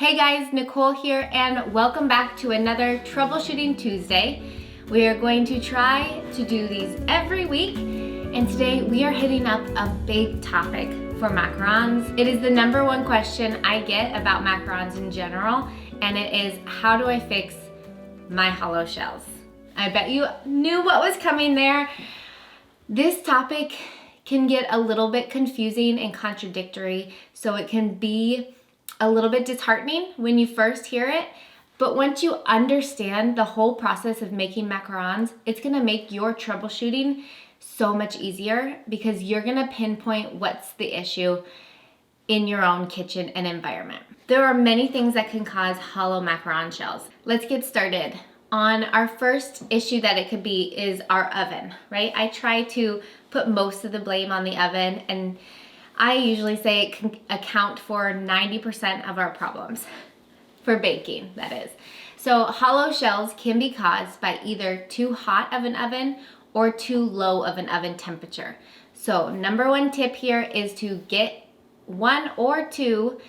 Hey guys, Nicole here, and welcome back to another Troubleshooting Tuesday. We are going to try to do these every week, and today we are hitting up a big topic for macarons. It is the number one question I get about macarons in general, and it is, how do I fix my hollow shells? I bet you knew what was coming there. This topic can get a little bit confusing and contradictory, so it can be a little bit disheartening when you first hear it, but once you understand the whole process of making macarons, it's gonna make your troubleshooting so much easier because you're gonna pinpoint what's the issue in your own kitchen and environment. There are many things that can cause hollow macaron shells. Let's get started. On our first issue that it could be is our oven, right? I try to put most of the blame on the oven, and I usually say it can account for 90% of our problems, for baking, that is. So hollow shells can be caused by either too hot of an oven or too low of an oven temperature. So number one tip here is to get 1 or 2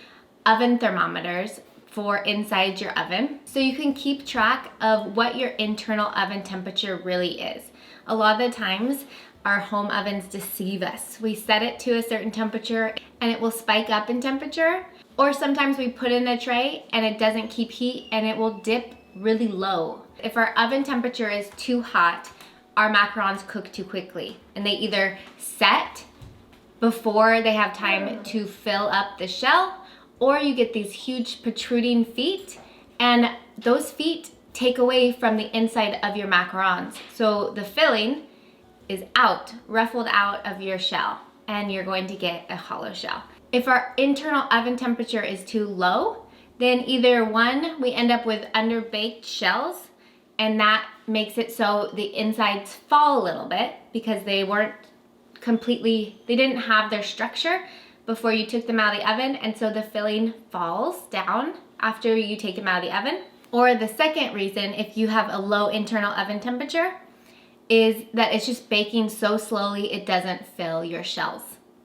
oven thermometers for inside your oven, so you can keep track of what your internal oven temperature really is. A lot of the times, our home ovens deceive us. We set it to a certain temperature and it will spike up in temperature, or sometimes we put in a tray and it doesn't keep heat and it will dip really low. If our oven temperature is too hot, our macarons cook too quickly, and they either set before they have time to fill up the shell, or you get these huge protruding feet, and those feet take away from the inside of your macarons. So the filling is out, ruffled out of your shell, and you're going to get a hollow shell. If our internal oven temperature is too low, then either one, we end up with underbaked shells, and that makes it so the insides fall a little bit because they didn't have their structure before you took them out of the oven, and so the filling falls down after you take them out of the oven. Or the second reason, if you have a low internal oven temperature, is that it's just baking so slowly it doesn't fill your shells.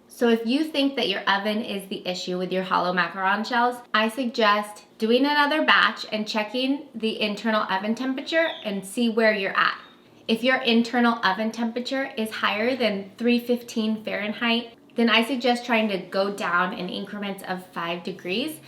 So if you think that your oven is the issue with your hollow macaron shells, I suggest doing another batch and checking the internal oven temperature and see where you're at. If your internal oven temperature is higher than 315 Fahrenheit, then I suggest trying to go down in increments of 5 degrees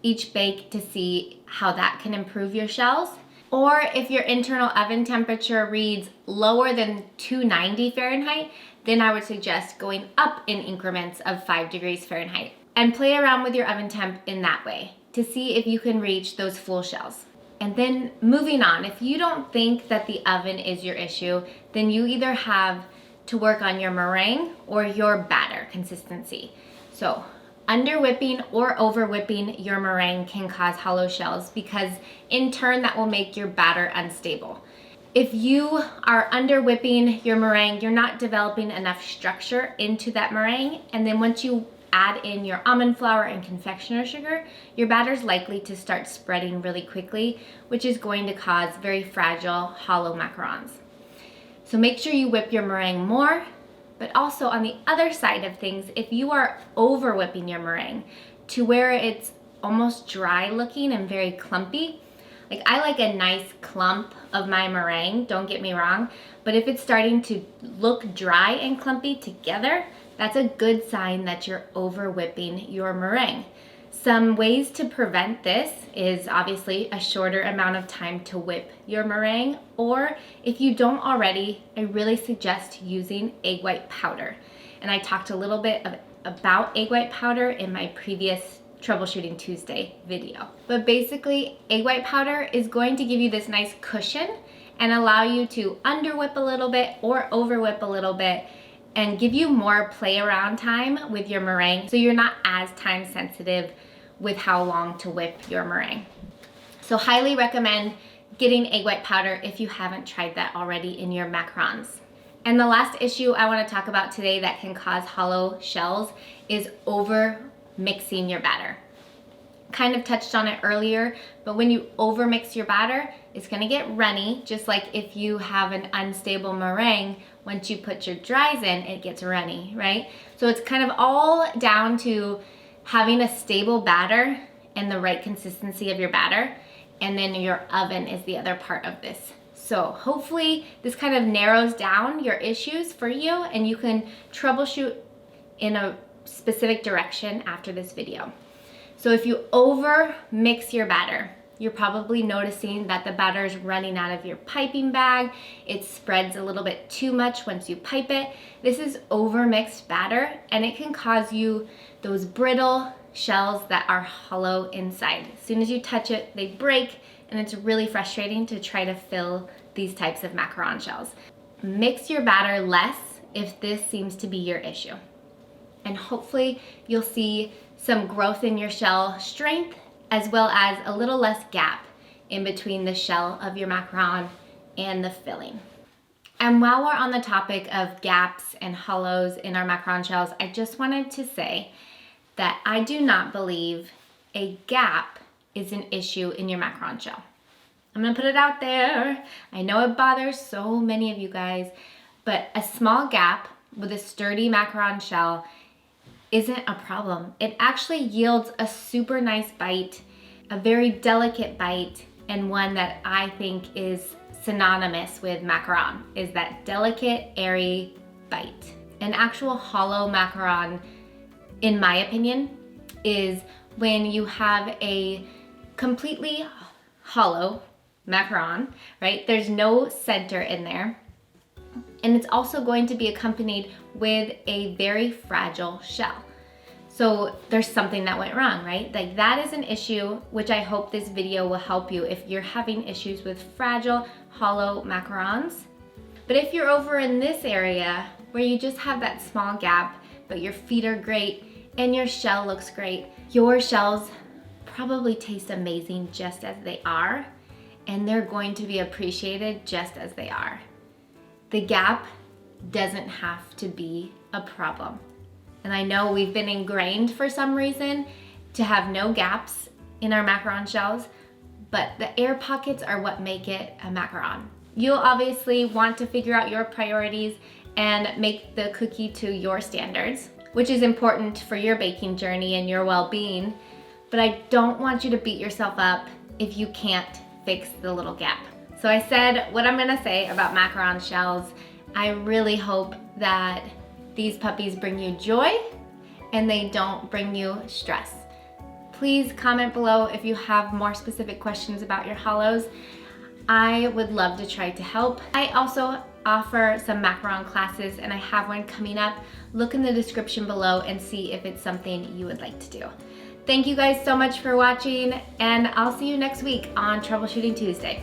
each bake to see how that can improve your shells. Or if your internal oven temperature reads lower than 290 Fahrenheit, then I would suggest going up in increments of 5 degrees Fahrenheit and play around with your oven temp in that way to see if you can reach those full shells. And then moving on, if you don't think that the oven is your issue, then you either have to work on your meringue or your batter consistency. So under whipping or over whipping your meringue can cause hollow shells because in turn that will make your batter unstable. If you are under whipping your meringue, you're not developing enough structure into that meringue, and then once you add in your almond flour and confectioner sugar, your batter's likely to start spreading really quickly, which is going to cause very fragile hollow macarons. So make sure you whip your meringue more. But also on the other side of things, if you are over whipping your meringue to where it's almost dry looking and very clumpy, like I like a nice clump of my meringue, don't get me wrong, but if it's starting to look dry and clumpy together, that's a good sign that you're over whipping your meringue. Some ways to prevent this is obviously a shorter amount of time to whip your meringue, or if you don't already, I really suggest using egg white powder. And I talked a little bit about egg white powder in my previous Troubleshooting Tuesday video. But basically, egg white powder is going to give you this nice cushion and allow you to under whip a little bit or over whip a little bit and give you more play around time with your meringue, so you're not as time sensitive with how long to whip your meringue. So highly recommend getting egg white powder if you haven't tried that already in your macarons. And the last issue I want to talk about today that can cause hollow shells is over mixing your batter. Kind of touched on it earlier, but when you over mix your batter, it's going to get runny, just like if you have an unstable meringue, once you put your dries in, it gets runny, right? So it's kind of all down to having a stable batter and the right consistency of your batter. And then your oven is the other part of this. So hopefully this kind of narrows down your issues for you and you can troubleshoot in a specific direction after this video. So if you over mix your batter, you're probably noticing that the batter is running out of your piping bag. It spreads a little bit too much once you pipe it. This is over mixed batter and it can cause you those brittle shells that are hollow inside. As soon as you touch it, they break, and it's really frustrating to try to fill these types of macaron shells. Mix your batter less if this seems to be your issue. And hopefully you'll see some growth in your shell strength, as well as a little less gap in between the shell of your macaron and the filling. And while we're on the topic of gaps and hollows in our macaron shells, I just wanted to say that I do not believe a gap is an issue in your macaron shell. I'm gonna put it out there. I know it bothers so many of you guys, but a small gap with a sturdy macaron shell isn't a problem. It actually yields a super nice bite, a very delicate bite, and one that I think is synonymous with macaron, is that delicate, airy bite. An actual hollow macaron, in my opinion, is when you have a completely hollow macaron, right? There's no center in there. And it's also going to be accompanied with a very fragile shell. So there's something that went wrong, right? Like that is an issue, which I hope this video will help you if you're having issues with fragile, hollow macarons. But if you're over in this area where you just have that small gap, but your feet are great and your shell looks great, your shells probably taste amazing just as they are, and they're going to be appreciated just as they are. The gap doesn't have to be a problem. And I know we've been ingrained for some reason to have no gaps in our macaron shells, but the air pockets are what make it a macaron. You'll obviously want to figure out your priorities and make the cookie to your standards, which is important for your baking journey and your well-being, but I don't want you to beat yourself up if you can't fix the little gap. So I said what I'm gonna say about macaron shells. I really hope that these puppies bring you joy and they don't bring you stress. Please comment below if you have more specific questions about your hollows. I would love to try to help. I also offer some macaron classes and I have one coming up. Look in the description below and see if it's something you would like to do. Thank you guys so much for watching, and I'll see you next week on Troubleshooting Tuesday.